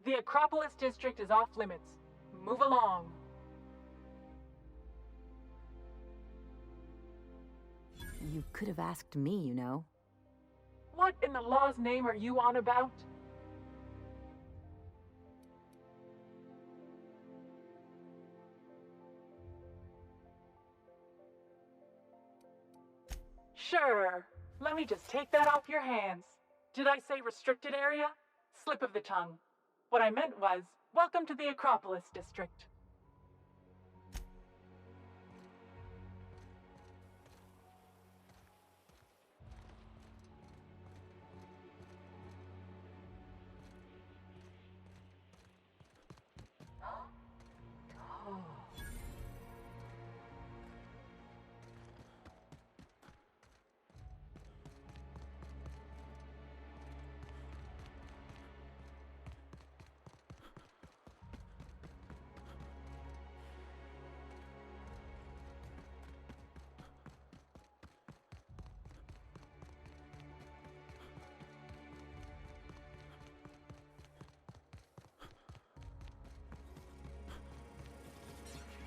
The Acropolis district is off limits. Move along. You could have asked me, you know. What in the law's name are you on about? Sure. Let me just take that off your hands. Did I say restricted area? Slip of the tongue. What I meant was, welcome to the Acropolis district.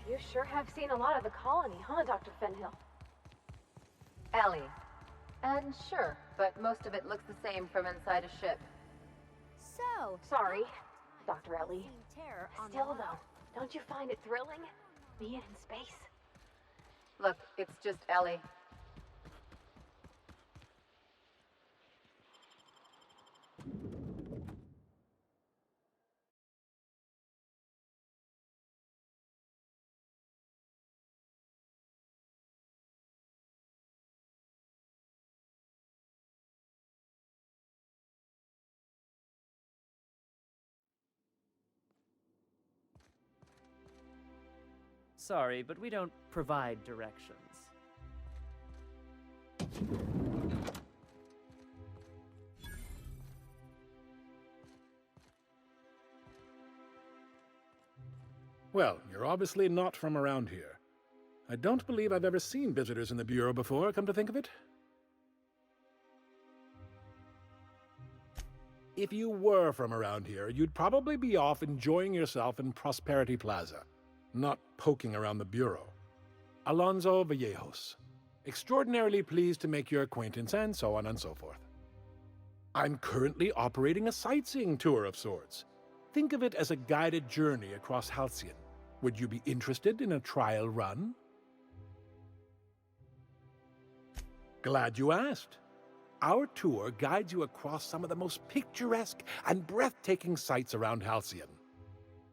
You sure have seen a lot of the colony, huh, Dr. Fenhill? Ellie. And sure, but most of it looks the same from inside a ship. So, Sorry, Dr. Ellie. seen terror on Still, the though, don't you find it thrilling? Being in space? Look, it's just Ellie. Sorry, but we don't provide directions. Well, you're obviously not from around here. I don't believe I've ever seen visitors in the Bureau before, come to think of it. If you were from around here, you'd probably be off enjoying yourself in Prosperity Plaza, not poking around the Bureau. Alonso Vallejos. Extraordinarily pleased to make your acquaintance, and so on and so forth. I'm currently operating a sightseeing tour of sorts. Think of it as a guided journey across Halcyon. Would you be interested in a trial run? Glad you asked. Our tour guides you across some of the most picturesque and breathtaking sights around Halcyon.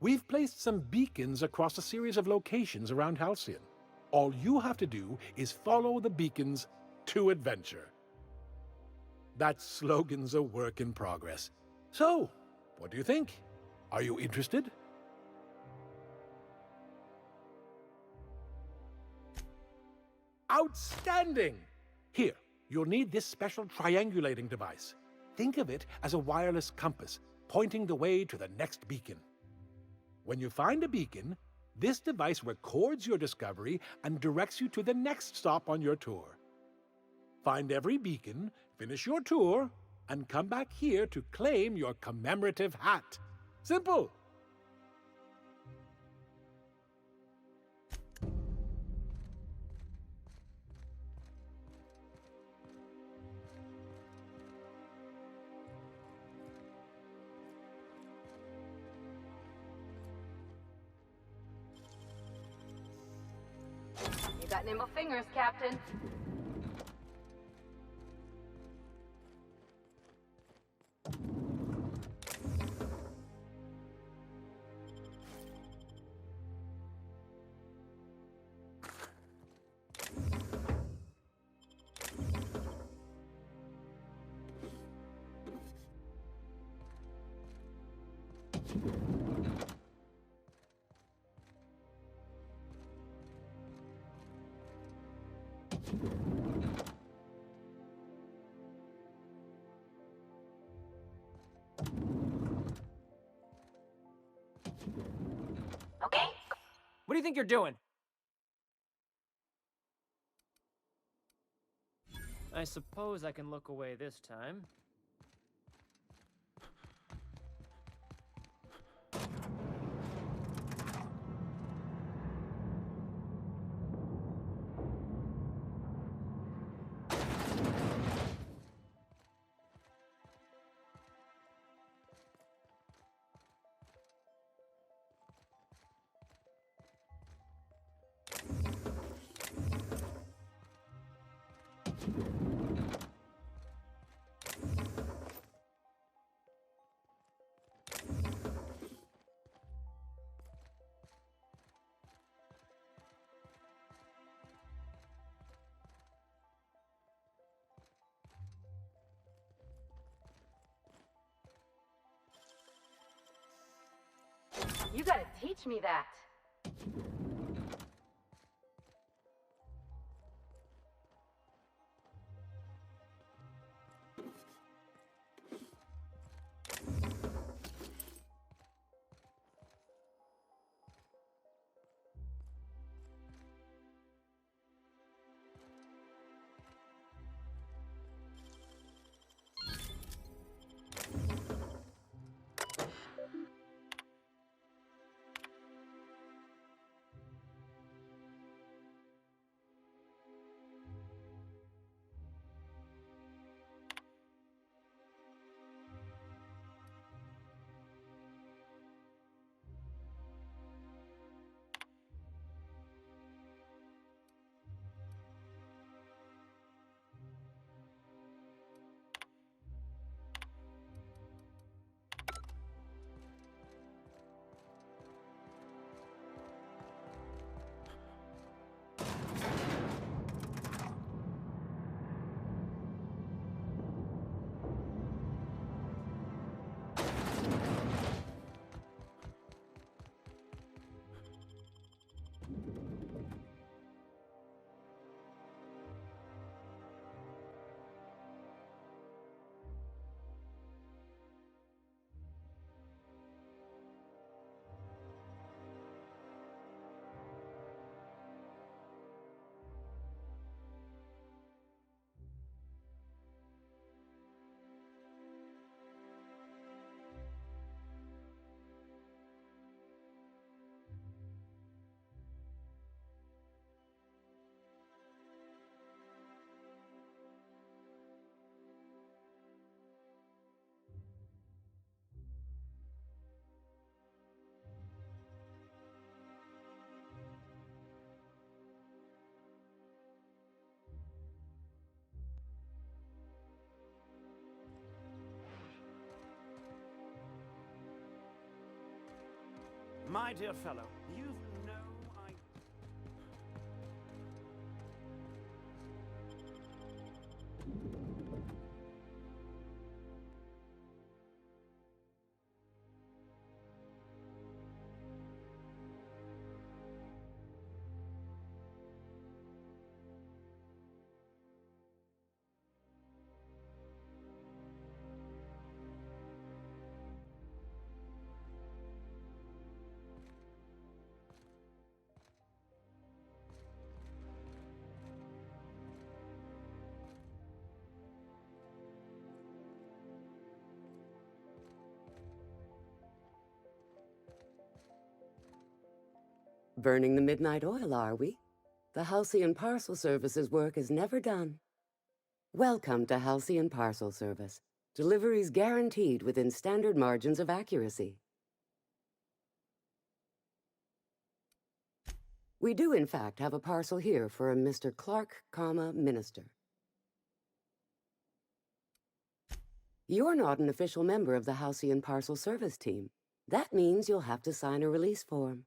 We've placed some beacons across a series of locations around Halcyon. All you have to do is follow the beacons to adventure. That slogan's a work in progress. So, what do you think? Are you interested? Outstanding! Here, you'll need this special triangulating device. Think of it as a wireless compass, pointing the way to the next beacon. When you find a beacon, this device records your discovery and directs you to the next stop on your tour. Find every beacon, finish your tour, and come back here to claim your commemorative hat. Simple! You got nimble fingers, Captain. Okay. What do you think you're doing? I suppose I can look away this time. You gotta teach me that. My dear fellow, you've no idea. Burning the midnight oil, are we? The Halcyon Parcel Service's work is never done. Welcome to Halcyon Parcel Service. Deliveries guaranteed within standard margins of accuracy. We do, in fact, have a parcel here for a Mr. Clark, Minister. You're not an official member of the Halcyon Parcel Service team. That means you'll have to sign a release form.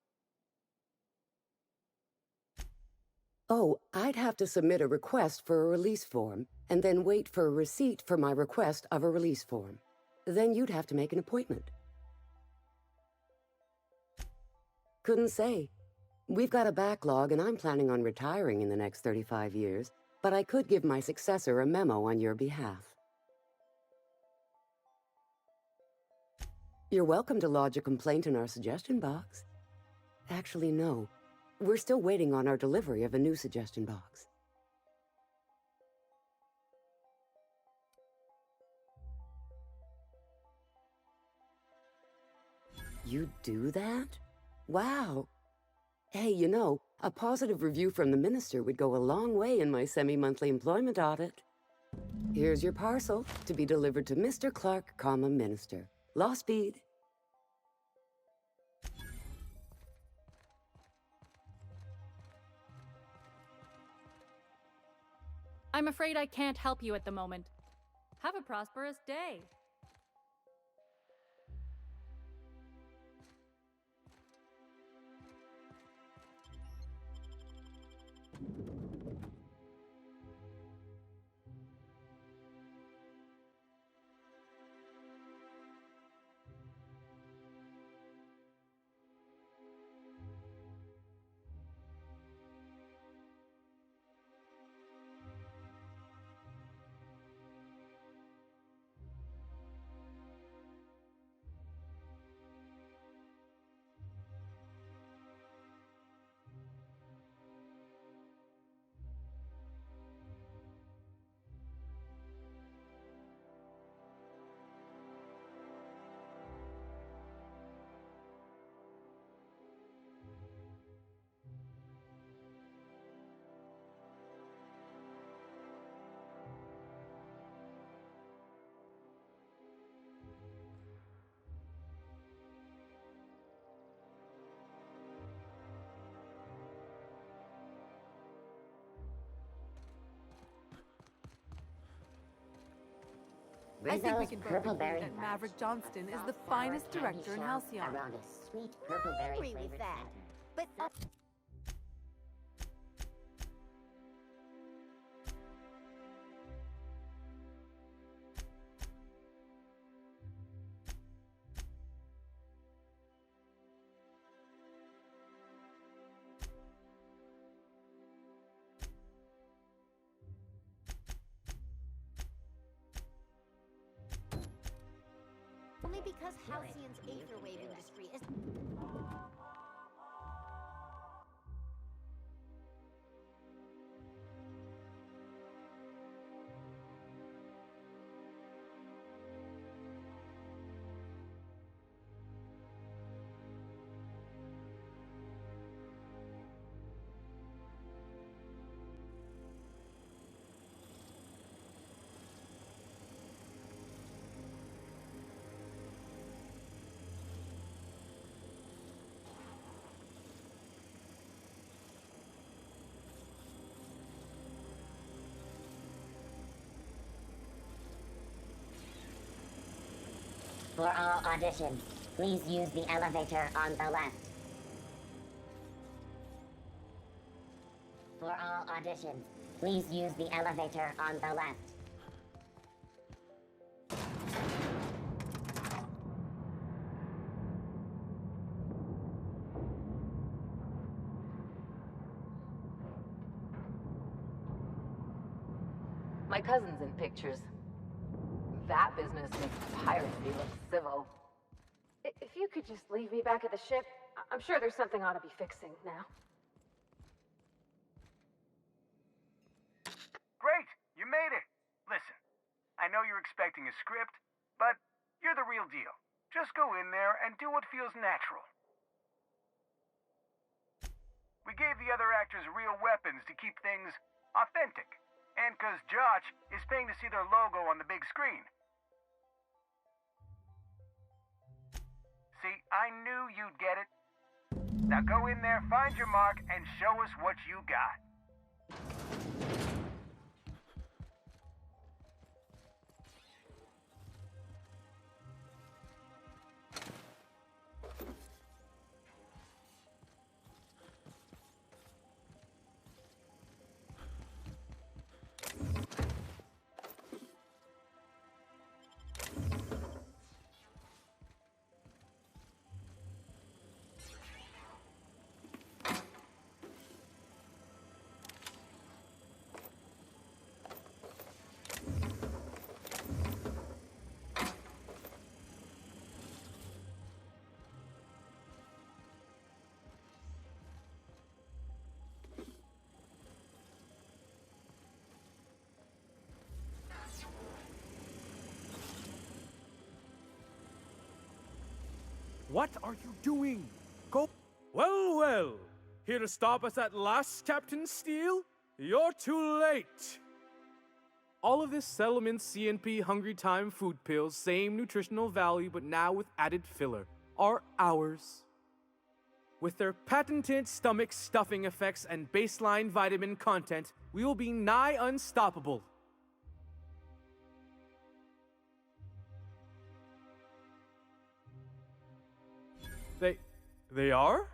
Oh, I'd have to submit a request for a release form, and then wait for a receipt for my request of a release form. Then you'd have to make an appointment. Couldn't say. We've got a backlog, and I'm planning on retiring in the next 35 years, but I could give my successor a memo on your behalf. You're welcome to lodge a complaint in our suggestion box. Actually, no. We're still waiting on our delivery of a new suggestion box. You do that? Wow. Hey, you know, a positive review from the minister would go a long way in my semi-monthly employment audit. Here's your parcel to be delivered to Mr. Clark, Minister. Law speed. I'm afraid I can't help you at the moment. Have a prosperous day. I think we Rizzo's can both purple agree berry that fudge. Maverick Johnston is the Soft, finest sour, candy director in shell Halcyon. around a sweet purple I berry agree with flavored that. center. But only because Halcyon's aetherwave industry is. For all auditions, please use the elevator on the left. For all auditions, please use the elevator on the left. My cousin's in pictures. That business makes piracy look civil. If you could just leave me back at the ship, I'm sure there's something I ought to be fixing now. Great! You made it! Listen, I know you're expecting a script, but you're the real deal. Just go in there and do what feels natural. We gave the other actors real weapons to keep things authentic. And 'cause Josh is paying to see their logo on the big screen. See, I knew you'd get it. Now go in there, find your mark, and show us what you got. What are you doing? Go. Well, well. Here to stop us at last, Captain Steele? You're too late. All of this Settlement CNP Hungry Time food pills, same nutritional value, but now with added filler, are ours. With their patented stomach stuffing effects and baseline vitamin content, we will be nigh unstoppable. They are?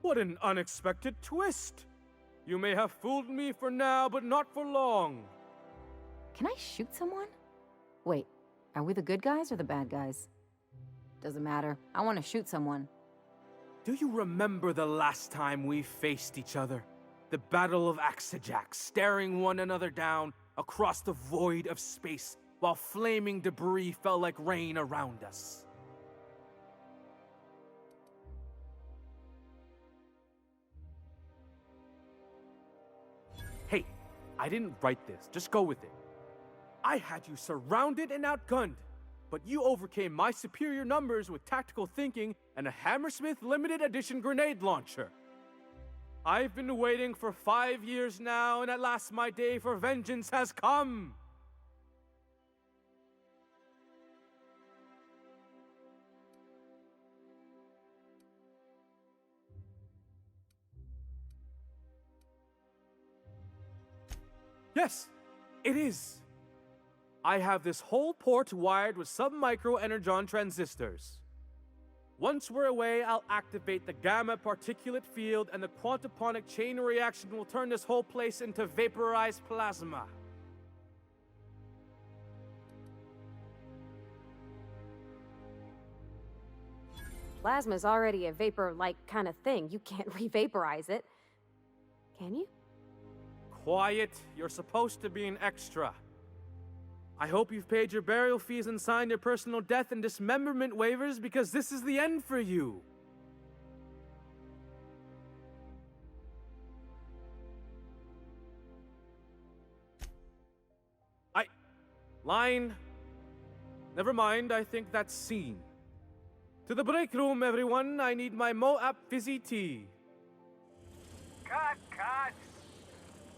What an unexpected twist! You may have fooled me for now, but not for long. Can I shoot someone? Wait, are we the good guys or the bad guys? Doesn't matter. I want to shoot someone. Do you remember the last time we faced each other? The Battle of Axejack, staring one another down across the void of space while flaming debris fell like rain around us. Hey, I didn't write this. Just go with it. I had you surrounded and outgunned, but you overcame my superior numbers with tactical thinking and a Hammersmith limited edition grenade launcher. I've been waiting for 5 years now, and at last my day for vengeance has come. Yes, it is. I have this whole port wired with sub-micro energon transistors. Once we're away, I'll activate the gamma particulate field, and the quantaponic chain reaction will turn this whole place into vaporized plasma. Plasma's already a vapor-like kind of thing. You can't re-vaporize it. Can you? Quiet. You're supposed to be an extra. I hope you've paid your burial fees and signed your personal death and dismemberment waivers, because this is the end for you. Line. Never mind, I think that's scene. To the break room, everyone. I need my Moab fizzy tea. Cut!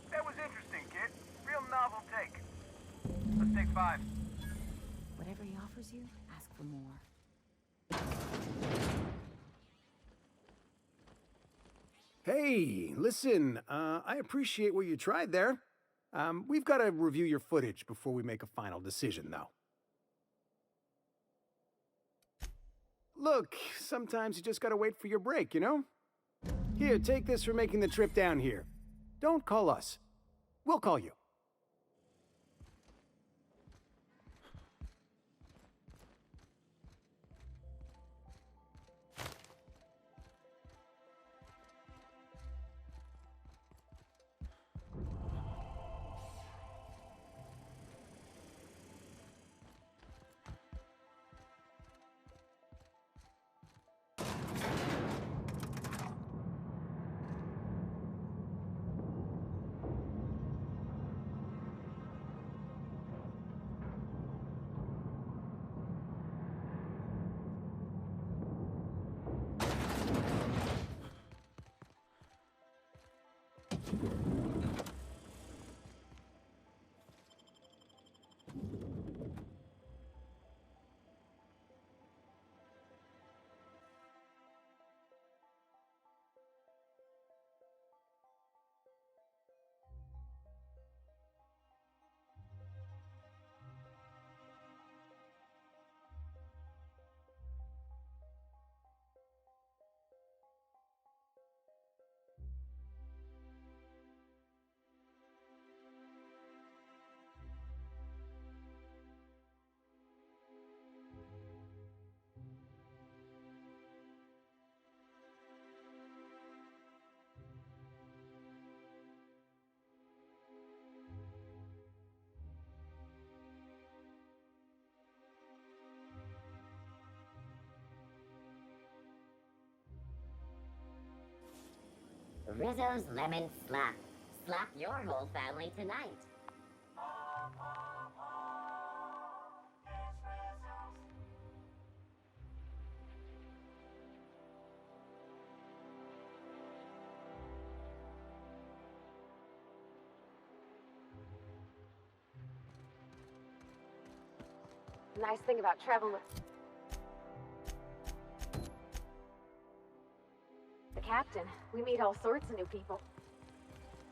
That was interesting, kid. Real novel take. Let's take 5. Whatever he offers you, ask for more. Hey, listen, I appreciate what you tried there. We've got to review your footage before we make a final decision, though. Look, sometimes you just gotta wait for your break, you know? Here, take this for making the trip down here. Don't call us. We'll call you. Rizzo's Lemon Slap. Slap your whole family tonight. Nice thing about traveling with the captain, we meet all sorts of new people.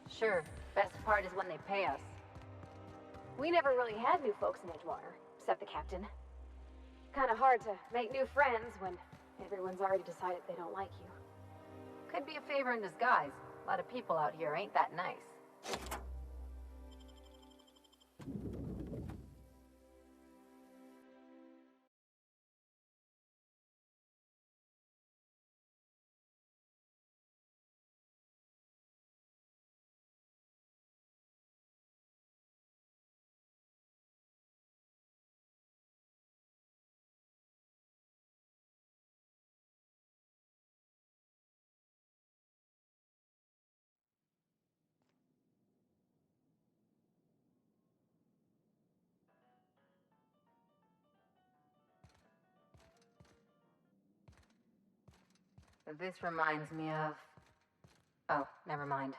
Sure, best part is when they pay us. We never really had new folks in Edgewater, except the captain. Kinda hard to make new friends when everyone's already decided they don't like you. Could be a favor in disguise. A lot of people out here ain't that nice. This reminds me of... Oh, never mind.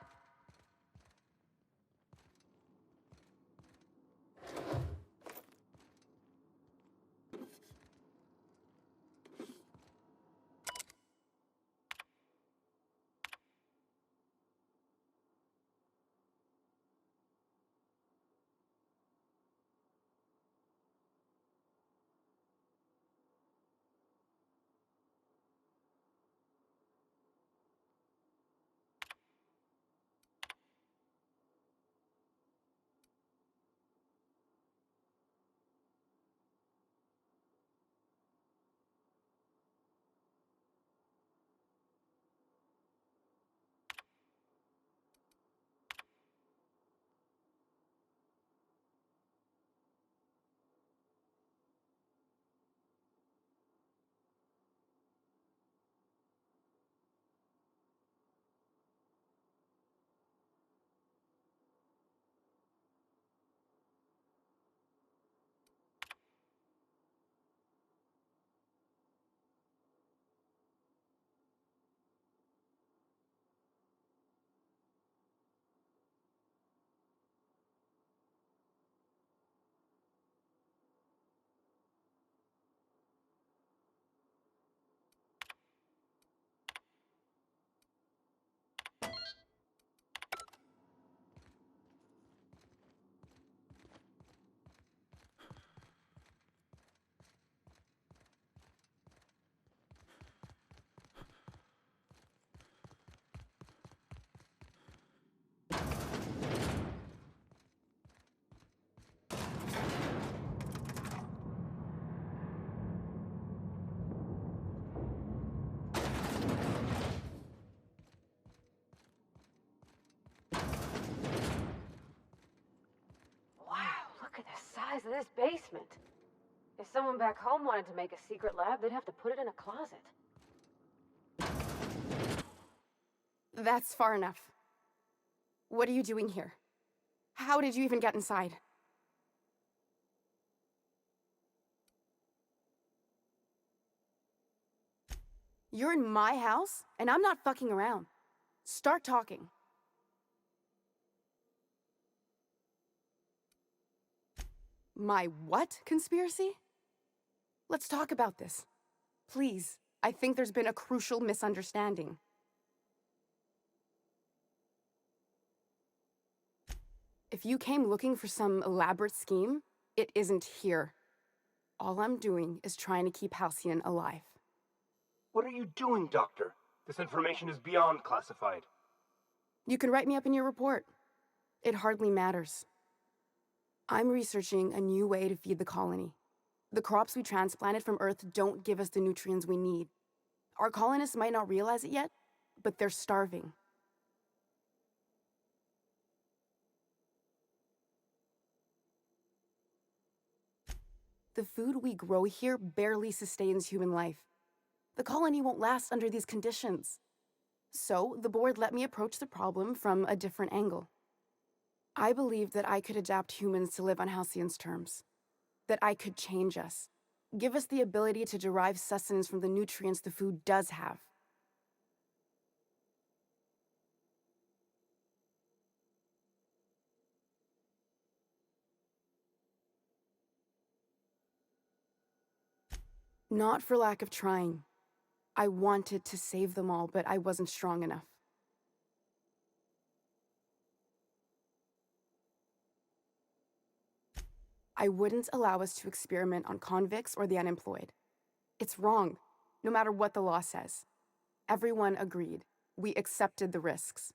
size of this basement. If someone back home wanted to make a secret lab, they'd have to put it in a closet. That's far enough. What are you doing here? How did you even get inside? You're in my house, and I'm not fucking around. Start talking. My what conspiracy? Let's talk about this. Please, I think there's been a crucial misunderstanding. If you came looking for some elaborate scheme, it isn't here. All I'm doing is trying to keep Halcyon alive. What are you doing, Doctor? This information is beyond classified. You can write me up in your report. It hardly matters. I'm researching a new way to feed the colony. The crops we transplanted from Earth don't give us the nutrients we need. Our colonists might not realize it yet, but they're starving. The food we grow here barely sustains human life. The colony won't last under these conditions. So, the board let me approach the problem from a different angle. I believed that I could adapt humans to live on Halcyon's terms. That I could change us. Give us the ability to derive sustenance from the nutrients the food does have. Not for lack of trying. I wanted to save them all, but I wasn't strong enough. I wouldn't allow us to experiment on convicts or the unemployed. It's wrong, no matter what the law says. Everyone agreed. We accepted the risks.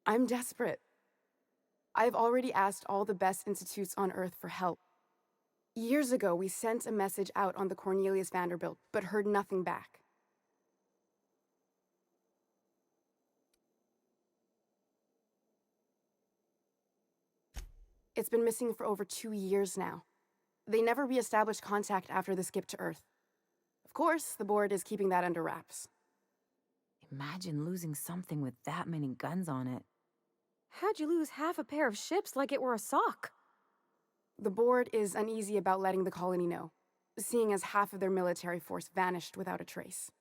I'm desperate. I've already asked all the best institutes on Earth for help. Years ago, we sent a message out on the Cornelius Vanderbilt, but heard nothing back. It's been missing for over 2 years now. They never re-established contact after the skip to Earth. Of course, the board is keeping that under wraps. Imagine losing something with that many guns on it. How'd you lose half a pair of ships like it were a sock? The board is uneasy about letting the colony know, seeing as half of their military force vanished without a trace.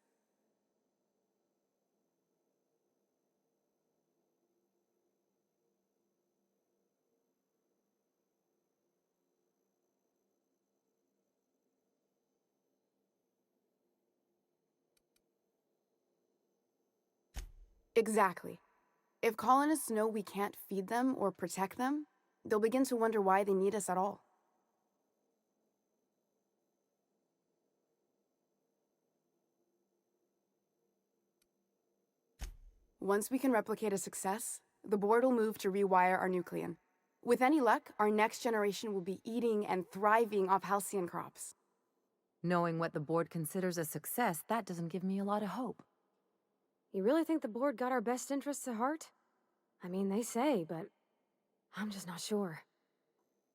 Exactly. If colonists know we can't feed them or protect them, they'll begin to wonder why they need us at all. Once we can replicate a success, the board will move to rewire our nucleon. With any luck, our next generation will be eating and thriving off Halcyon crops. Knowing what the board considers a success, that doesn't give me a lot of hope. You really think the board got our best interests at heart? I mean, they say, but I'm just not sure.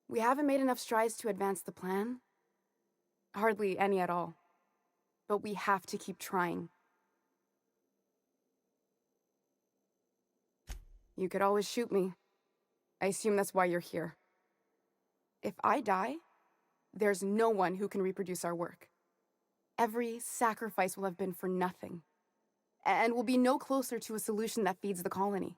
We haven't made enough strides to advance the plan. Hardly any at all. But we have to keep trying. You could always shoot me. I assume that's why you're here. If I die, there's no one who can reproduce our work. Every sacrifice will have been for nothing. And we'll be no closer to a solution that feeds the colony.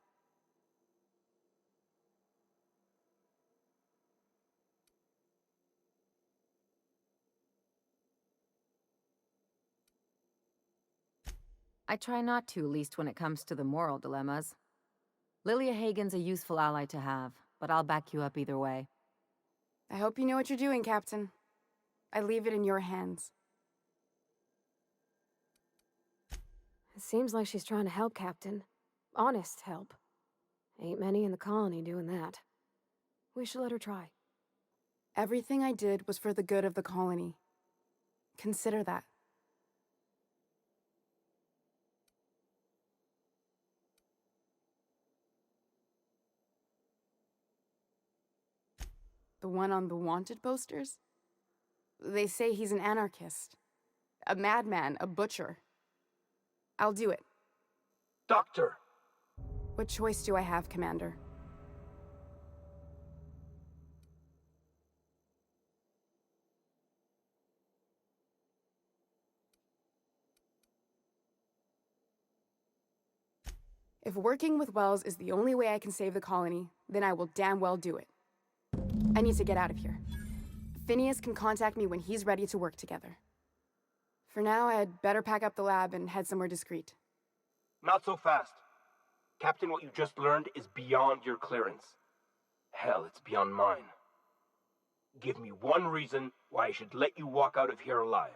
I try not to, least when it comes to the moral dilemmas. Lilia Hagen's a useful ally to have, but I'll back you up either way. I hope you know what you're doing, Captain. I leave it in your hands. It seems like she's trying to help, Captain. Honest help. Ain't many in the colony doing that. We should let her try. Everything I did was for the good of the colony. Consider that. The one on the wanted posters? They say he's an anarchist. A madman, a butcher. I'll do it. Doctor! What choice do I have, Commander? If working with Wells is the only way I can save the colony, then I will damn well do it. I need to get out of here. Phineas can contact me when he's ready to work together. For now, I'd better pack up the lab and head somewhere discreet. Not so fast. Captain, what you just learned is beyond your clearance. Hell, it's beyond mine. Give me one reason why I should let you walk out of here alive.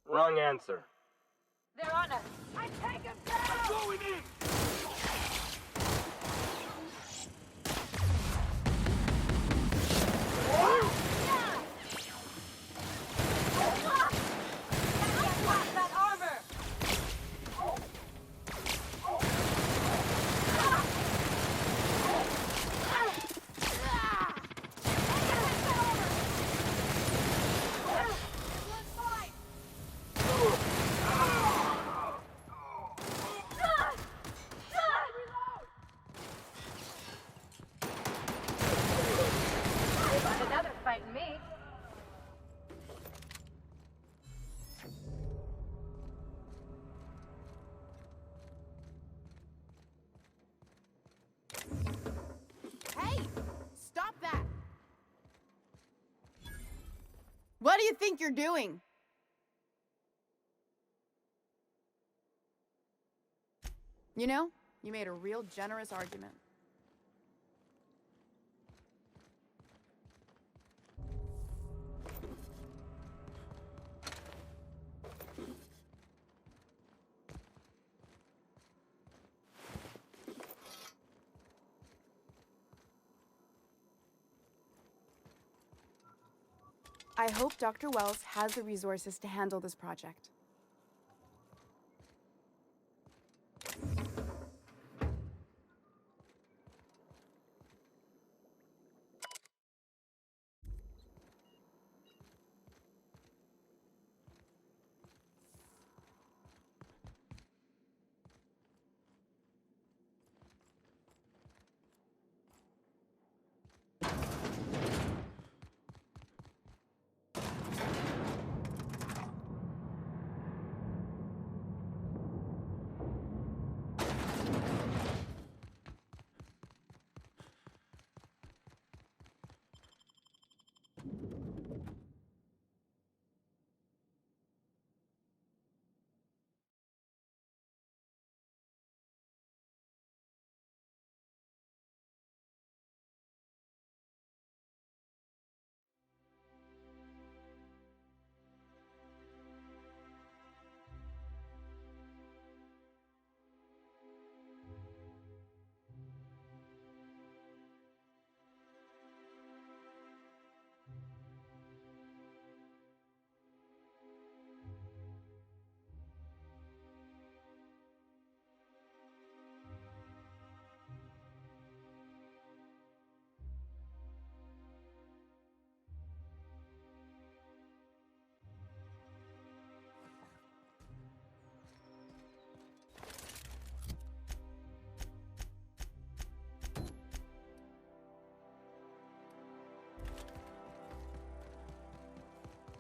Wrong answer. They're on us. I take him down! I'm going in! That armor! Another fighting me. Hey! Stop that! What do you think you're doing? You know, you made a real generous argument. I hope Dr. Wells has the resources to handle this project.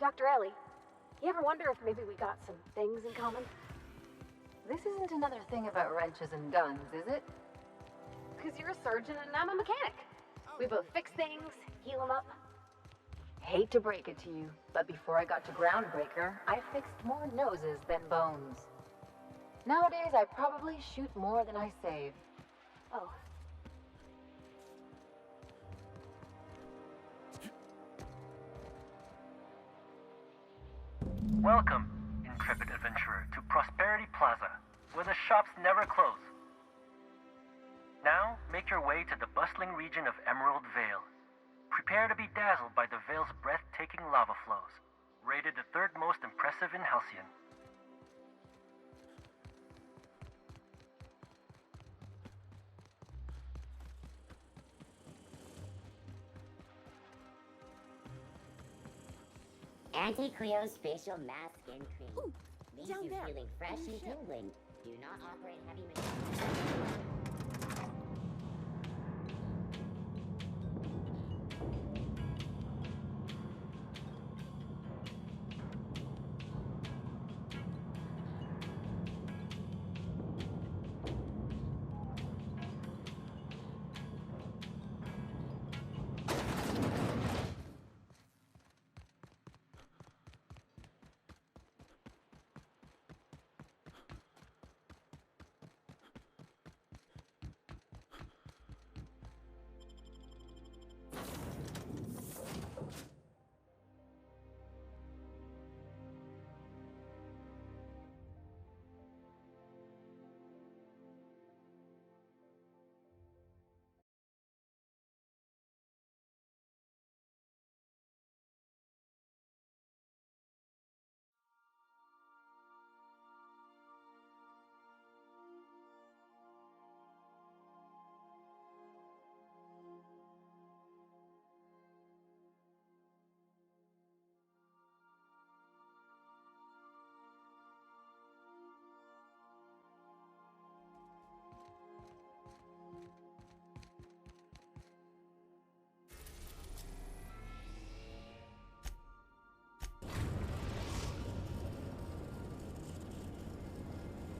Dr. Ellie, you ever wonder if maybe we got some things in common? This isn't another thing about wrenches and guns, is it? Because you're a surgeon and I'm a mechanic. We both fix things, heal them up. Hate to break it to you, but before I got to Groundbreaker, I fixed more noses than bones. Nowadays, I probably shoot more than I save. Oh. Welcome, intrepid adventurer, to Prosperity Plaza, where the shops never close. Now, make your way to the bustling region of Emerald Vale. Prepare to be dazzled by the Vale's breathtaking lava flows, rated the third most impressive in Halcyon. Anti-cryospatial mask skin cream. Ooh, Leaves down you there. feeling fresh Oh, and shit. tingling. Do not operate heavy machinery.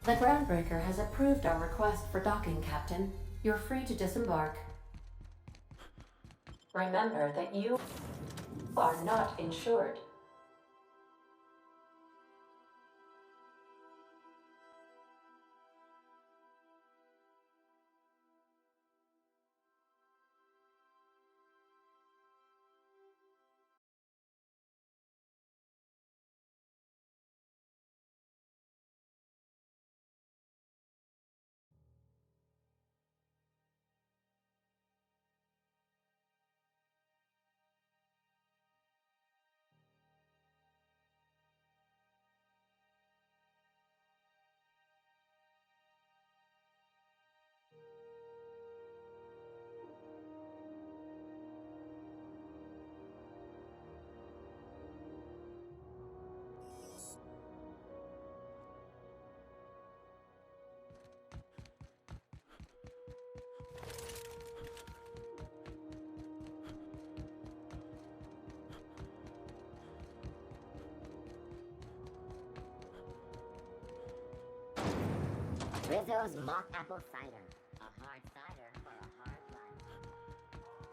The Groundbreaker has approved our request for docking, Captain. You're free to disembark. Remember that you are not insured. Rizzo's mock apple cider. A hard cider for a hard life.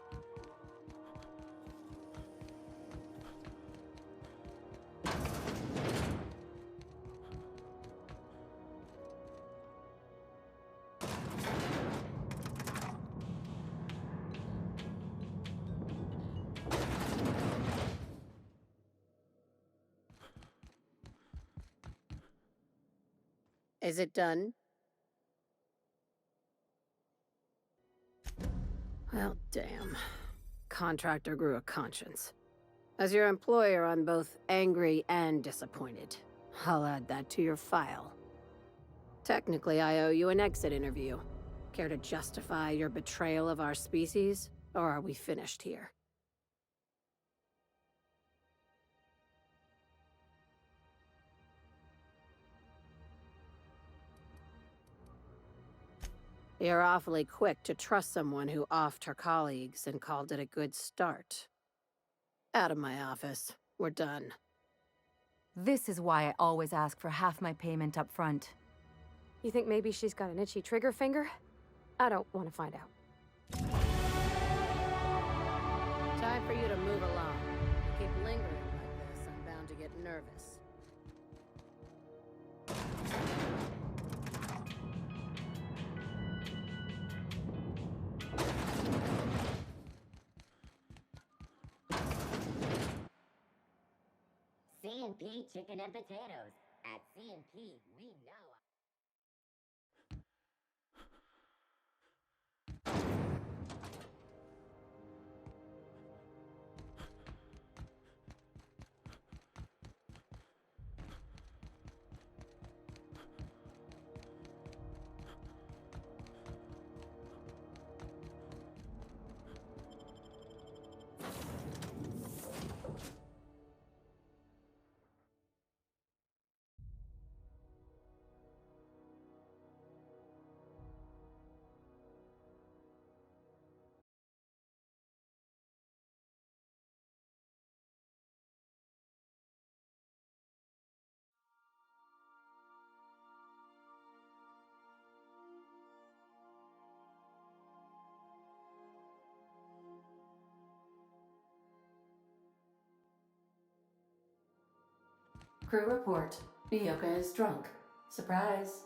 Is it done? Well, damn. Contractor grew a conscience. As your employer, I'm both angry and disappointed. I'll add that to your file. Technically, I owe you an exit interview. Care to justify your betrayal of our species, or are we finished here? You're awfully quick to trust someone who offed her colleagues and called it a good start. Out of my office. We're done. This is why I always ask for half my payment up front. You think maybe she's got an itchy trigger finger? I don't want to find out. Time for you to move along. Keep lingering like this, I'm bound to get nervous. C&P chicken and potatoes. At C&P, we know. Crew report. Ioka is drunk. Surprise.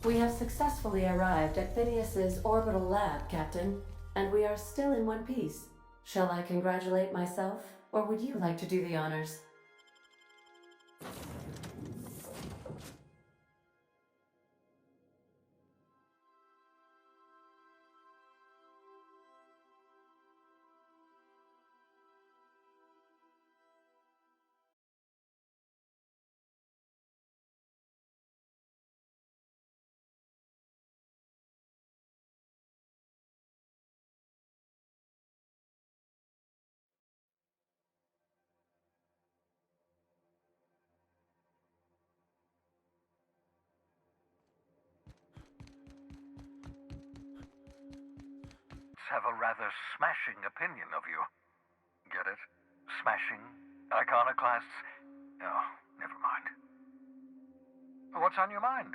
We have successfully arrived at Phineas's orbital lab, Captain, and we are still in one piece. Shall I congratulate myself, or would you like to do the honors? Have a rather smashing opinion of you. Get it? Smashing? Iconoclasts? Oh, never mind. What's on your mind?